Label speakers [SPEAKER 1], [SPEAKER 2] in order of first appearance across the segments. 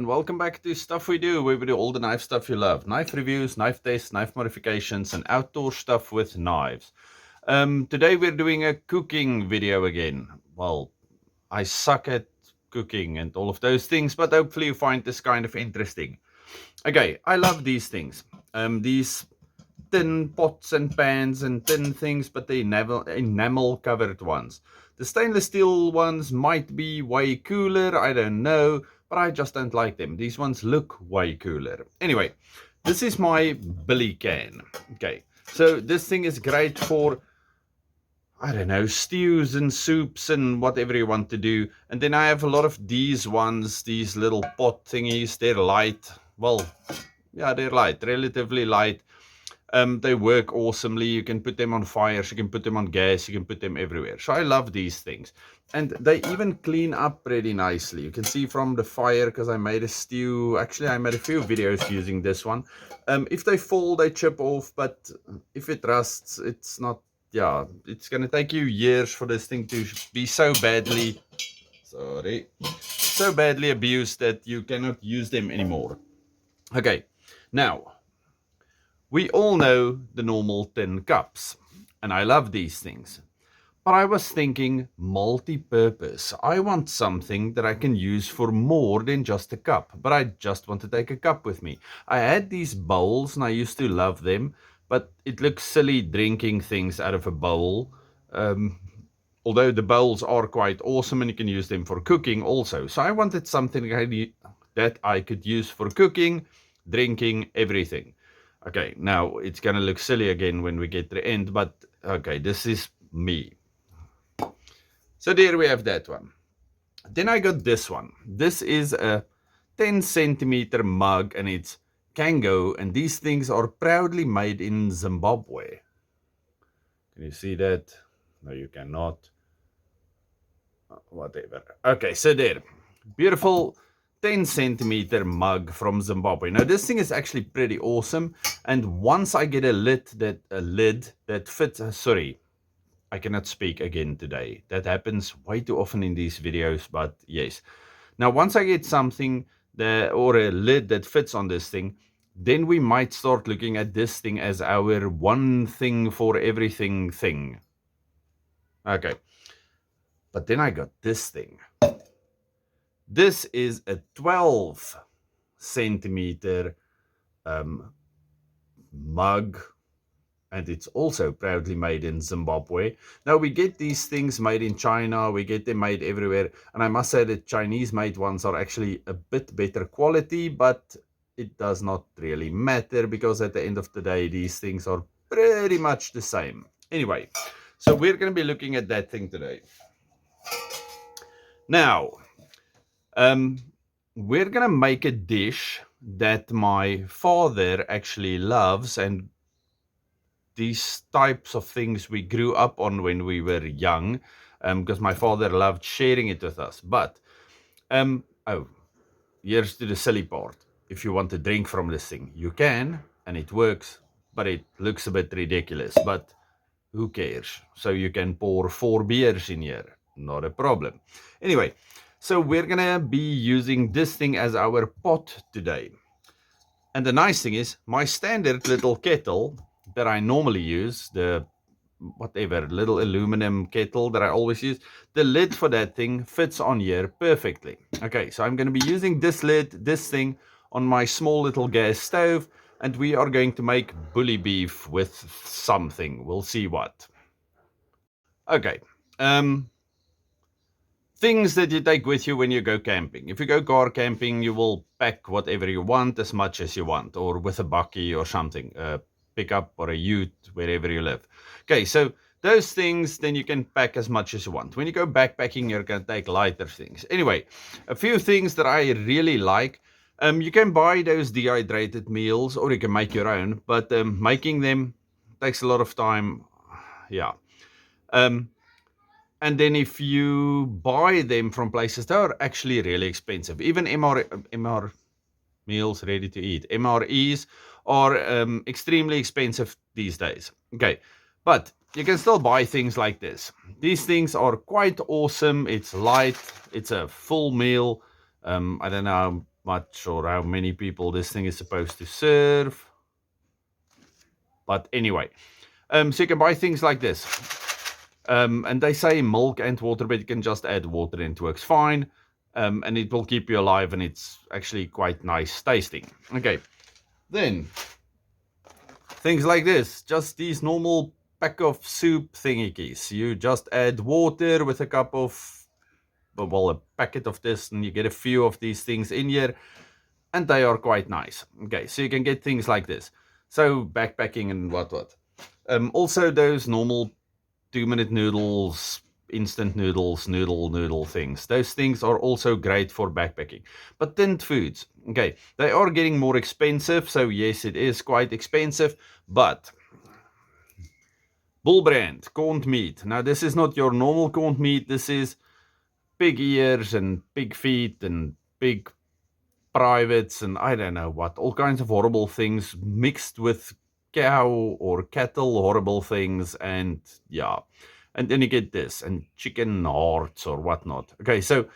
[SPEAKER 1] and welcome back to Stuff We Do, where we do all the knife stuff you love. Knife reviews, knife tests, knife modifications, and outdoor stuff with knives. Today we're doing a cooking video again. Well, I suck at cooking and all of those things, but hopefully you find this kind of interesting. Okay, I love these things. These tin pots and pans and tin things, but the enamel covered ones. The stainless steel ones might be way cooler, I don't know, but I just don't like them. These ones look way cooler. Anyway, this is my billy can. Okay, so this thing is great for, I don't know, stews and soups and whatever you want to do. And then I have a lot of these ones, these little pot thingies. They're light. Well, yeah, they're light, relatively light. They work awesomely. You can put them on fires, you can put them on gas, you can put them everywhere. So I love these things. And they even clean up pretty nicely. You can see from the fire, because I made a stew. Actually, I made a few videos using this one. If they fall, they chip off. But if it rusts, it's not, yeah, it's going to take you years for this thing to be so badly abused that you cannot use them anymore. Okay, now, we all know the normal tin cups, and I love these things. But I was thinking multi-purpose. I want something that I can use for more than just a cup, but I just want to take a cup with me. I had these bowls, and I used to love them, but it looks silly drinking things out of a bowl. Although the bowls are quite awesome, and you can use them for cooking also. So I wanted something that I could use for cooking, drinking, everything. Okay, now it's going to look silly again when we get to the end, but okay, this is me. So there we have that one. Then I got this one. This is a 10 centimeter mug, and it's Ganzo, and these things are proudly made in Zimbabwe. Can you see that? No, you cannot. Whatever. Okay, so there. Beautiful 10 centimeter mug from Zimbabwe. Now this thing is actually pretty awesome, and once I get a lid that fits, sorry, I cannot speak again today. That happens way too often in these videos, but yes. Now once I get something or a lid that fits on this thing, then we might start looking at this thing as our one thing for everything thing. Okay. But then I got this thing. This is a 12 centimeter mug, and it's also proudly made in Zimbabwe. Now, we get these things made in China, we get them made everywhere, and I must say that Chinese-made ones are actually a bit better quality, but it does not really matter, because at the end of the day, these things are pretty much the same. Anyway, so we're going to be looking at that thing today. Now, we're going to make a dish that my father actually loves, and these types of things we grew up on when we were young, because my father loved sharing it with us. But, here's to the silly part. If you want to drink from this thing, you can, and it works, but it looks a bit ridiculous. But who cares? So you can pour 4 beers in here. Not a problem. Anyway, so we're going to be using this thing as our pot today. And the nice thing is, my standard little kettle that I normally use, the whatever, little aluminum kettle that I always use, the lid for that thing fits on here perfectly. Okay, so I'm going to be using this thing, on my small little gas stove, and we are going to make bully beef with something. We'll see what. Okay. Things that you take with you when you go camping. If you go car camping, you will pack whatever you want, as much as you want, or with a bakkie or something, a pickup or a ute, wherever you live. Okay, so those things, then you can pack as much as you want. When you go backpacking, you're going to take lighter things. Anyway, a few things that I really like. You can buy those dehydrated meals, or you can make your own, but making them takes a lot of time. Yeah. And then if you buy them from places, they are actually really expensive. Even MR meals ready to eat, MREs, are extremely expensive these days. Okay, but you can still buy things like this. These things are quite awesome. It's light. It's a full meal. I don't know much or how many people this thing is supposed to serve. But anyway, so you can buy things like this. And they say milk and water, but you can just add water and it works fine. And it will keep you alive, and it's actually quite nice tasting. Okay, then things like this, just these normal pack of soup thingies. You just add water with a cup of, well, a packet of this, and you get a few of these things in here, and they are quite nice. Okay, so you can get things like this. So backpacking and what. Also those normal 2-minute noodles, instant noodles, noodle things. Those things are also great for backpacking. But tinned foods, okay, they are getting more expensive. So yes, it is quite expensive, but Bull brand corned meat. Now this is not your normal corned meat. This is pig ears and pig feet and pig privates and I don't know what, all kinds of horrible things mixed with cow or cattle, horrible things, and yeah. And then you get this, and chicken hearts or whatnot. Okay, so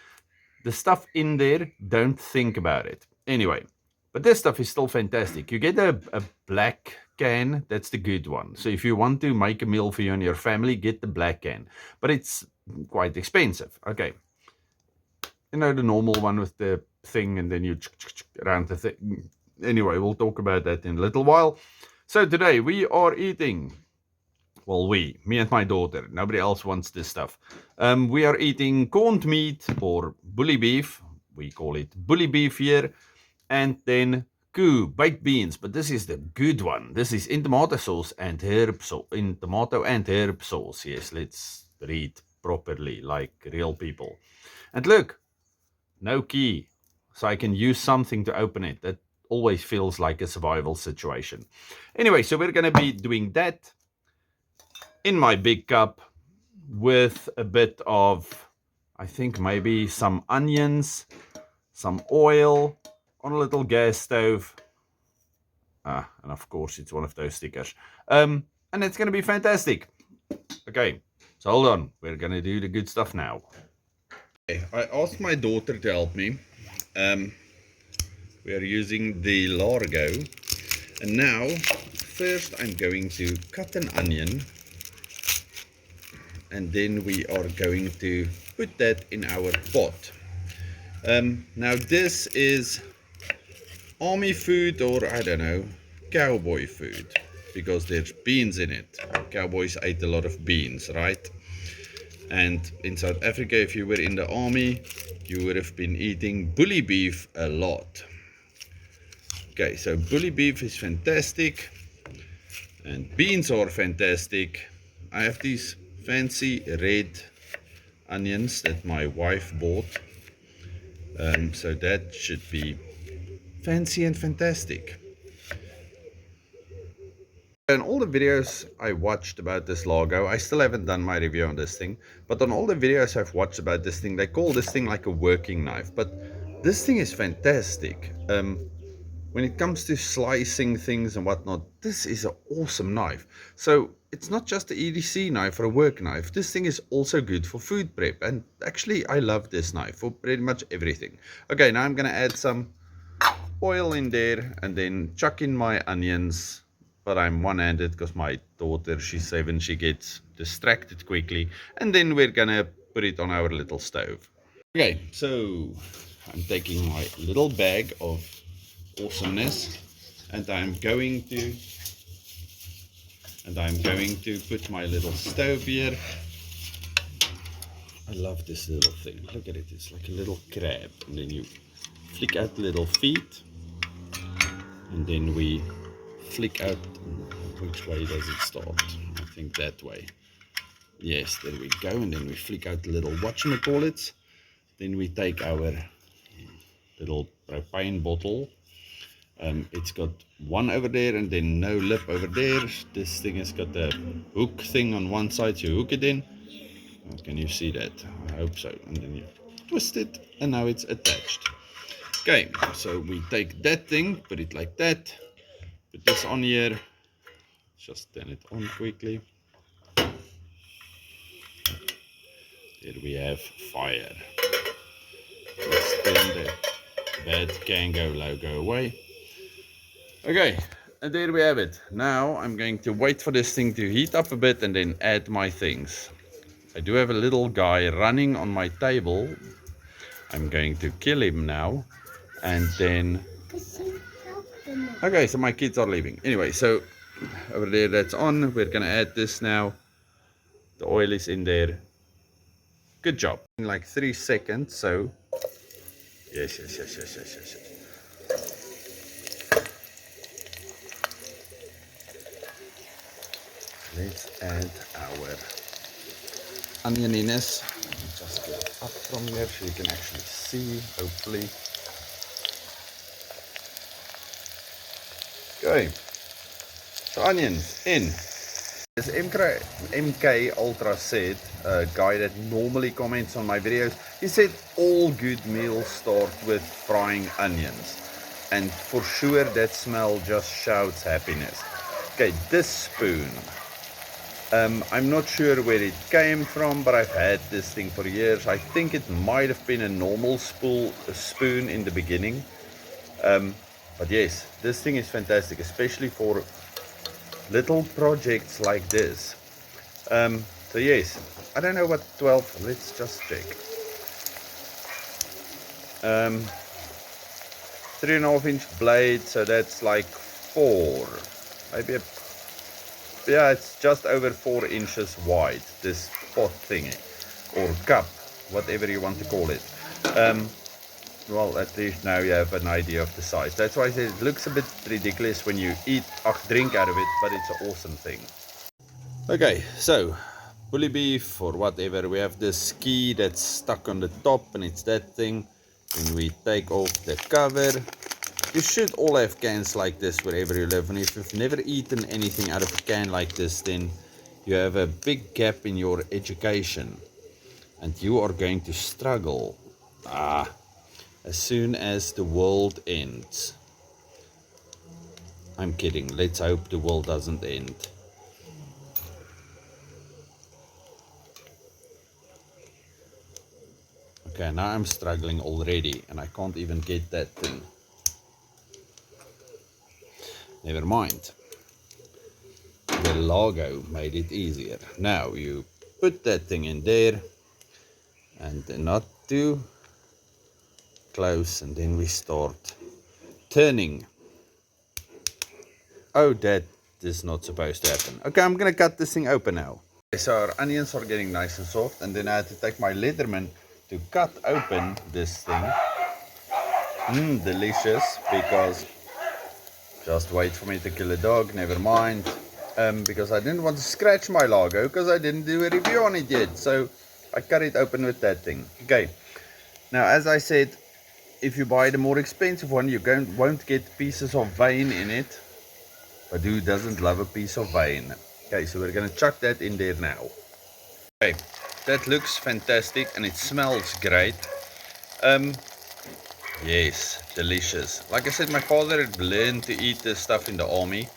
[SPEAKER 1] the stuff in there, don't think about it. Anyway, but this stuff is still fantastic. You get a black can, that's the good one. So if you want to make a meal for you and your family, get the black can. But it's quite expensive. Okay. You know, the normal one with the thing and then you around the thing. Anyway, we'll talk about that in a little while. So today we are eating, well, me and my daughter, nobody else wants this stuff. We are eating corned meat or bully beef. We call it bully beef here. And then baked beans, but this is the good one. This is in tomato sauce and herb sauce. In tomato and herb sauce. Yes, let's read properly like real people. And look, no key, so I can use something to open it. That always feels like a survival situation. Anyway, so we're going to be doing that in my big cup with a bit of, I think maybe some onions, some oil on a little gas stove. And of course it's one of those stickers. And it's going to be fantastic. Okay, so hold on. We're going to do the good stuff now. Okay, I asked my daughter to help me. We are using the Largo. And now, first I'm going to cut an onion. And then we are going to put that in our pot. Now this is army food, or I don't know, cowboy food, because there's beans in it. Cowboys ate a lot of beans, right? And in South Africa, if you were in the army, you would have been eating bully beef a lot. Okay, so bully beef is fantastic, and beans are fantastic. I have these fancy red onions that my wife bought, so that should be fancy and fantastic. In all the videos I watched about this Largo, I still haven't done my review on this thing, but on all the videos I've watched about this thing, they call this thing like a working knife, but this thing is fantastic. When it comes to slicing things and whatnot, this is an awesome knife. So it's not just an EDC knife or a work knife. This thing is also good for food prep, and actually I love this knife for pretty much everything. Okay, now I'm gonna add some oil in there and then chuck in my onions. But I'm one-handed because my daughter, she's 7, she gets distracted quickly. And then we're gonna put it on our little stove. Okay, so I'm taking my little bag of awesomeness and I'm going to put my little stove here. I love this little thing. Look at it, it's like a little crab. And then you flick out the little feet. And then we flick out, which way does it start? I think that way. Yes, there we go. And then we flick out the little whatchamacallits. Then we take our little propane bottle. It's got one over there and then no lip over there. This thing has got a hook thing on one side, so you hook it in. Can you see that? I hope so. And then you twist it and now it's attached. Okay, so we take that thing, put it like that. Put this on here, just turn it on quickly. There we have fire. Let's turn the That Ganzo logo away. Okay, and there we have it. Now I'm going to wait for this thing to heat up a bit and then add my things. I do have a little guy running on my table. I'm going to kill him now. And then... Okay, so my kids are leaving. Anyway, so over there that's on. We're going to add this now. The oil is in there. Good job. In like 3 seconds, so... Yes. Let's add our onioniness. Just get it up from here so you can actually see, hopefully. Okay, so onions in. As MK Ultra said, a guy that normally comments on my videos, he said all good meals start with frying onions. And for sure that smell just shouts happiness. Okay, this spoon. I'm not sure where it came from, but I've had this thing for years. I think it might have been a normal spoon in the beginning. But yes, this thing is fantastic, especially for little projects like this. So yes, I don't know what 12, let's just check. 3.5-inch blade, so that's like 4, maybe yeah, it's just over 4 inches wide, this pot thingy, or cup, whatever you want to call it. Well, at least now you have an idea of the size. That's why I said it looks a bit ridiculous when you drink out of it, but it's an awesome thing. Okay, so bully beef or whatever, we have this ski that's stuck on the top, and it's that thing. When we take off the cover, you should all have cans like this wherever you live, and if you've never eaten anything out of a can like this, then you have a big gap in your education and you are going to struggle as soon as the world ends. I'm kidding, let's hope the world doesn't end. Okay, now I'm struggling already and I can't even get that thing. Never mind. The logo made it easier. Now you put that thing in there and not too close, and then we start turning. Oh, that is not supposed to happen. Okay, I'm gonna cut this thing open now. Okay, so our onions are getting nice and soft, and then I had to take my Leatherman to cut open this thing. Delicious, because just wait for me to kill a dog, never mind. Because I didn't want to scratch my logo, because I didn't do a review on it yet, so I cut it open with that thing. Okay, now as I said, if you buy the more expensive one, you won't get pieces of vein in it, but who doesn't love a piece of vein? Okay, so we're gonna chuck that in there now. Okay, that looks fantastic and it smells great. Yes, delicious. Like I said, my father had learned to eat this stuff in the army,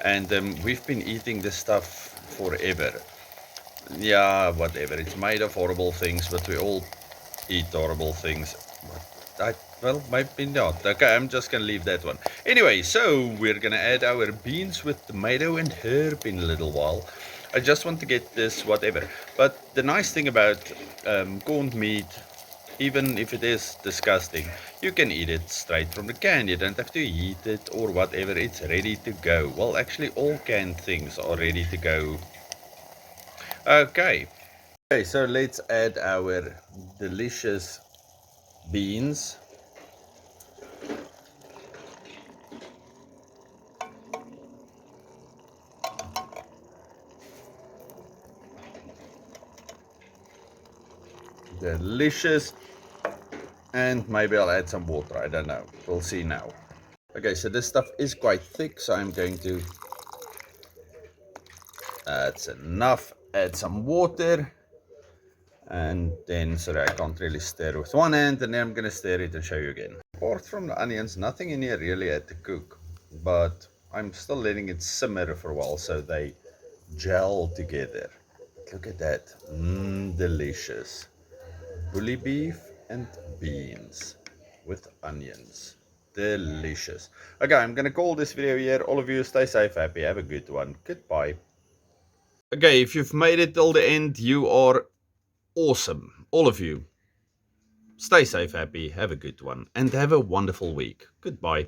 [SPEAKER 1] and we've been eating this stuff forever. Yeah, whatever, it's made of horrible things, but we all eat horrible things. Well, maybe not. Okay, I'm just gonna leave that one. Anyway, so we're gonna add our beans with tomato and herb in a little while. I just want to get this whatever. But the nice thing about corned meat, even if it is disgusting, you can eat it straight from the can. You don't have to heat it or whatever. It's ready to go. Well, actually all canned things are ready to go. Okay, so let's add our delicious beans. Delicious. And maybe I'll add some water, I don't know, we'll see now. Okay, so this stuff is quite thick, so I'm going to, that's enough, add some water, and then, sorry, I can't really stir with one hand, and then I'm going to stir it and show you again. Apart from the onions, nothing in here really had to cook, but I'm still letting it simmer for a while so they gel together. Look at that, delicious. Bully beef and beans. with onions. Delicious. Okay, I'm going to call this video here. All of you stay safe, happy, have a good one. Goodbye. Okay, if you've made it till the end, you are awesome. All of you. Stay safe, happy, have a good one, and have a wonderful week. Goodbye.